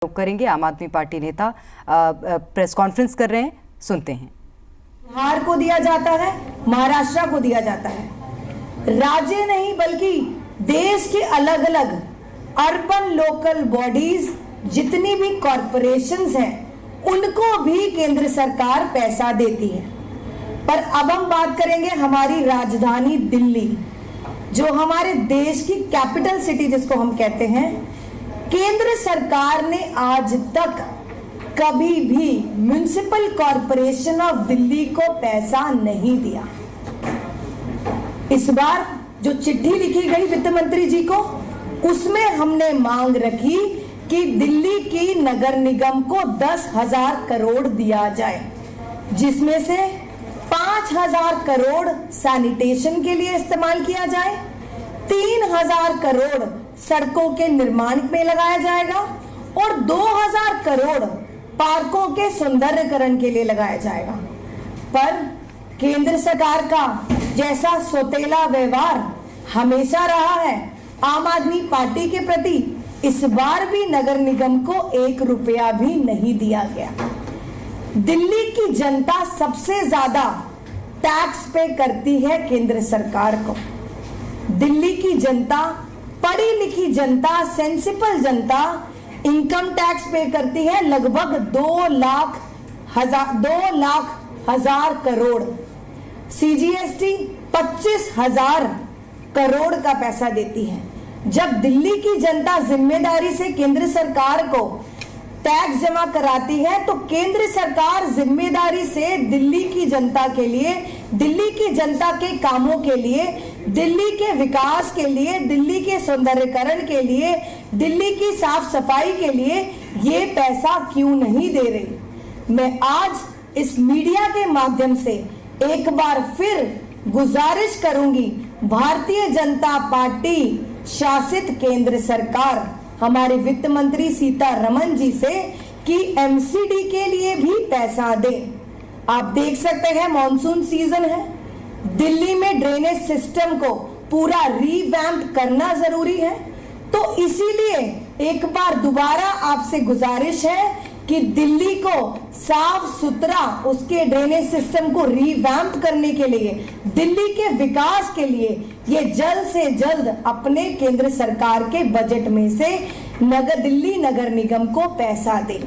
करेंगे। आम आदमी पार्टी नेता प्रेस कॉन्फ्रेंस कर रहे हैं, सुनते हैं। बिहार को दिया जाता है, महाराष्ट्र को दिया जाता है, राज्य नहीं बल्कि देश के अलग अलग अर्बन लोकल बॉडीज जितनी भी कॉरपोरेशंस हैं उनको भी केंद्र सरकार पैसा देती है। पर अब हम बात करेंगे हमारी राजधानी दिल्ली, जो हमारे देश की कैपिटल सिटी जिसको हम कहते हैं। केंद्र सरकार ने आज तक कभी भी म्युनिसिपल कॉरपोरेशन ऑफ दिल्ली को पैसा नहीं दिया। इस बार जो चिट्ठी लिखी गई वित्त मंत्री जी को, उसमें हमने मांग रखी कि दिल्ली की नगर निगम को 10,000 करोड़ दिया जाए, जिसमें से 5,000 करोड़ सैनिटेशन के लिए इस्तेमाल किया जाए, 3,000 करोड़ सड़कों के निर्माण में लगाया जाएगा और 2,000 करोड़ पार्कों के सौंदर्यीकरण के लिए लगाया जाएगा। पर केंद्र सरकार का जैसा सौतेला व्यवहार हमेशा रहा है आम आदमी पार्टी के प्रति, इस बार भी नगर निगम को 1 रुपया भी नहीं दिया गया। दिल्ली की जनता सबसे ज्यादा टैक्स पे करती है केंद्र सरकार को। दिल्ली की जनता, पढ़ी लिखी जनता, सेंसिबल जनता इनकम टैक्स पे करती है लगभग 2 लाख हजार करोड़। सीजीएसटी 25,000 करोड़ का पैसा देती है। जब दिल्ली की जनता जिम्मेदारी से केंद्र सरकार को टैक्स जमा कराती है, तो केंद्र सरकार जिम्मेदारी से दिल्ली की जनता के लिए, दिल्ली की जनता के कामों के लिए, दिल्ली के विकास के लिए, दिल्ली के सौंदर्यीकरण के लिए, दिल्ली की साफ सफाई के लिए ये पैसा क्यों नहीं दे रही। मैं आज इस मीडिया के माध्यम से एक बार फिर गुजारिश करूंगी भारतीय जनता पार्टी शासित केंद्र सरकार, हमारे वित्त मंत्री सीतारमण जी से, कि एमसीडी के लिए भी पैसा दें। आप देख सकते हैं मॉनसून सीजन है, दिल्ली में ड्रेनेज सिस्टम को पूरा रीवैम्प करना जरूरी है। तो इसीलिए एक बार दोबारा आपसे गुजारिश है कि दिल्ली को साफ सुथरा, उसके ड्रेनेज सिस्टम को रीवैम्प करने के लिए, दिल्ली के विकास के लिए ये जल्द से जल्द अपने केंद्र सरकार के बजट में से दिल्ली नगर निगम को पैसा दे।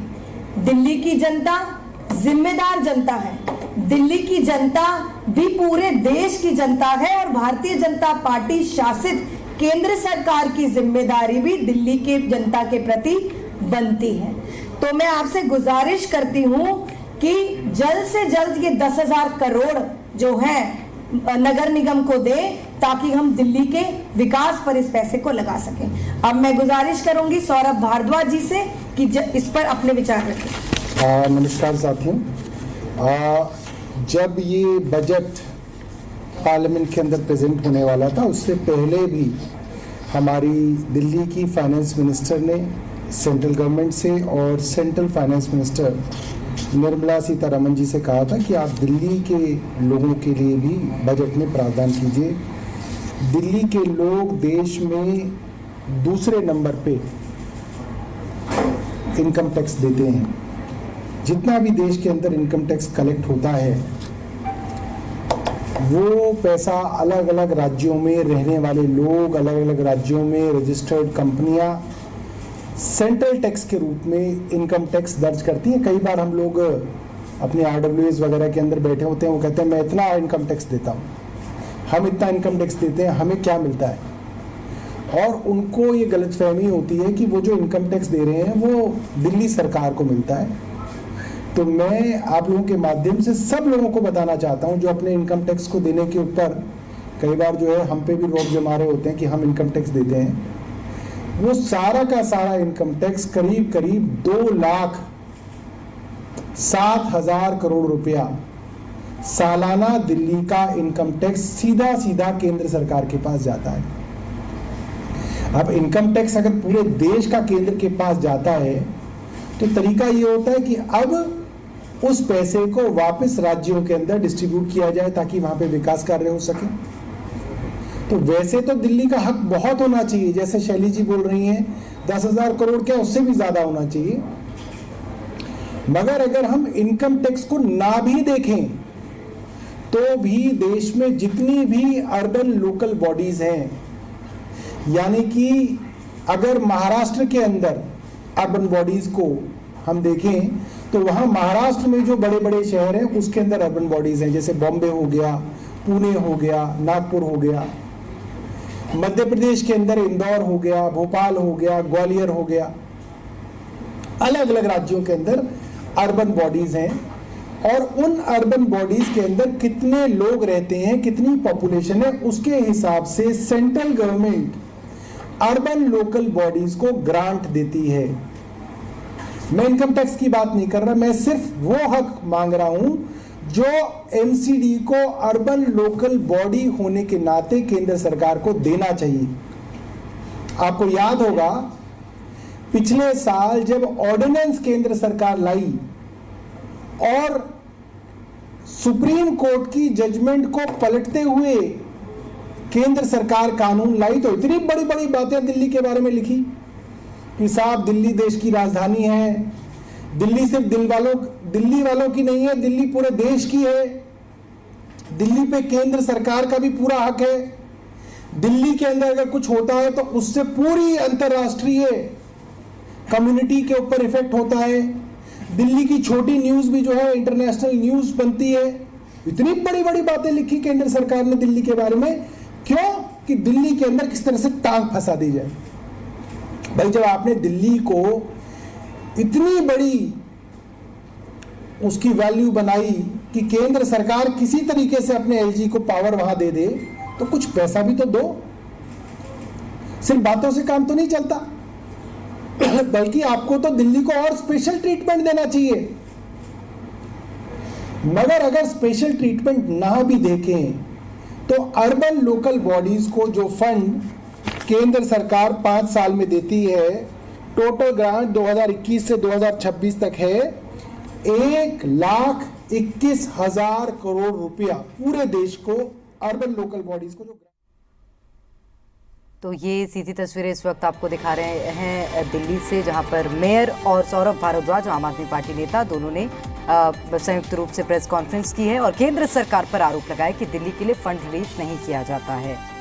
दिल्ली की जनता जिम्मेदार जनता है, दिल्ली की जनता भी पूरे देश की जनता है और भारतीय जनता पार्टी शासित केंद्र सरकार की जिम्मेदारी भी दिल्ली के जनता के प्रति बनती है। तो मैं आपसे गुजारिश करती हूं कि जल्द से जल्द ये 10,000 करोड़ जो है नगर निगम को दे, ताकि हम दिल्ली के विकास पर इस पैसे को लगा सकें। अब मैं गुजारिश करूंगी सौरभ भारद्वाज जी से कि इस पर अपने विचार रखें। नमस्कार साथियों, जब ये बजट पार्लियामेंट के अंदर प्रेजेंट होने वाला था, उससे पहले भी हमारी दिल्ली की फाइनेंस मिनिस्टर ने सेंट्रल गवर्नमेंट से और central finance minister Nirmala Sitharaman ji से कहा था कि आप दिल्ली के लोगों के लिए भी बजट में प्रावधान कीजिए। दिल्ली के लोग देश में दूसरे नंबर पे इनकम टैक्स देते हैं। जितना भी देश के अंदर इनकम टैक्स कलेक्ट होता है, वो पैसा अलग अलग राज्यों में रहने वाले लोग, अलग अलग राज्यों में रजिस्टर्ड कंपनियां सेंट्रल टैक्स के रूप में इनकम टैक्स दर्ज करती हैं। कई बार हम लोग अपने RWAs वगैरह के अंदर बैठे होते हैं, वो कहते हैं मैं इतना इनकम टैक्स देता हूँ, हम इतना इनकम टैक्स देते हैं, हमें क्या मिलता है। और उनको ये गलतफहमी होती है कि वो जो इनकम टैक्स दे रहे हैं वो दिल्ली सरकार को मिलता है। तो मैं आप लोगों के माध्यम से सब लोगों को बताना चाहता हूँ जो अपने इनकम टैक्स को देने के ऊपर कई बार जो है हम पे भी रोक जमा रहे होते हैं कि हम इनकम टैक्स देते हैं, वो सारा का सारा इनकम टैक्स करीब 2,07,000 करोड़ रुपया सालाना दिल्ली का इनकम टैक्स सीधा सीधा केंद्र सरकार के पास जाता है। अब इनकम टैक्स अगर पूरे देश का केंद्र के पास जाता है, तो तरीका ये होता है कि अब उस पैसे को वापस राज्यों के अंदर डिस्ट्रीब्यूट किया जाए ताकि वहां पे विकास कार्य हो सके। तो वैसे तो दिल्ली का हक बहुत होना चाहिए, जैसे शैली जी बोल रही हैं, 10,000 करोड़ क्या, उससे भी ज्यादा होना चाहिए। मगर अगर हम इनकम टैक्स को ना भी देखें तो भी देश में जितनी भी अर्बन लोकल बॉडीज हैं, यानी कि अगर महाराष्ट्र के अंदर अर्बन बॉडीज को हम देखें तो वहां महाराष्ट्र में जो बड़े बड़े शहर हैं उसके अंदर अर्बन बॉडीज हैं, जैसे बॉम्बे हो गया, पुणे हो गया, नागपुर हो गया। मध्य प्रदेश के अंदर इंदौर हो गया, भोपाल हो गया, ग्वालियर हो गया। अलग अलग राज्यों के अंदर अर्बन बॉडीज हैं और उन अर्बन बॉडीज के अंदर कितने लोग रहते हैं, कितनी पॉपुलेशन है, उसके हिसाब से central government urban local bodies को ग्रांट देती है। मैं इनकम टैक्स की बात नहीं कर रहा, मैं सिर्फ वो हक मांग रहा हूं जो एमसीडी को अर्बन लोकल बॉडी होने के नाते केंद्र सरकार को देना चाहिए। आपको याद होगा पिछले साल जब ऑर्डिनेंस केंद्र सरकार लाई और सुप्रीम कोर्ट की जजमेंट को पलटते हुए केंद्र सरकार कानून लाई, तो इतनी बड़ी बड़ी बातें दिल्ली के बारे में लिखी कि साहब दिल्ली देश की राजधानी है, दिल्ली सिर्फ दिल्ली वालों की नहीं है, दिल्ली पूरे देश की है, दिल्ली पे केंद्र सरकार का भी पूरा हक है, दिल्ली के अंदर अगर कुछ होता है तो उससे पूरी अंतर्राष्ट्रीय कम्युनिटी के ऊपर इफेक्ट होता है, दिल्ली की छोटी न्यूज भी जो है इंटरनेशनल न्यूज बनती है। इतनी बड़ी बड़ी बातें लिखी केंद्र सरकार ने दिल्ली के बारे में, क्यों कि दिल्ली के अंदर किस तरह से टांग फंसा दी जाए। भाई जब आपने दिल्ली को इतनी बड़ी उसकी वैल्यू बनाई कि केंद्र सरकार किसी तरीके से अपने एलजी को पावर वहां दे दे, तो कुछ पैसा भी तो दो। सिर्फ बातों से काम तो नहीं चलता, बल्कि आपको तो दिल्ली को और स्पेशल ट्रीटमेंट देना चाहिए। मगर अगर स्पेशल ट्रीटमेंट ना भी देखें तो अर्बन लोकल बॉडीज को जो फंड केंद्र सरकार 5 साल में देती है, टोटल ग्रांट 2021 से 2026 तक है 1,21,000 करोड़ रुपया पूरे देश को अर्बन लोकल बॉडीज को। जो तो ये सीधी तस्वीरें इस वक्त आपको दिखा रहे हैं दिल्ली से, जहां पर मेयर और सौरभ भारद्वाज आम आदमी पार्टी नेता दोनों ने संयुक्त रूप से प्रेस कॉन्फ्रेंस की है और केंद्र सरकार पर आरोप लगाया कि दिल्ली के लिए फंड रिलीज नहीं किया जाता है।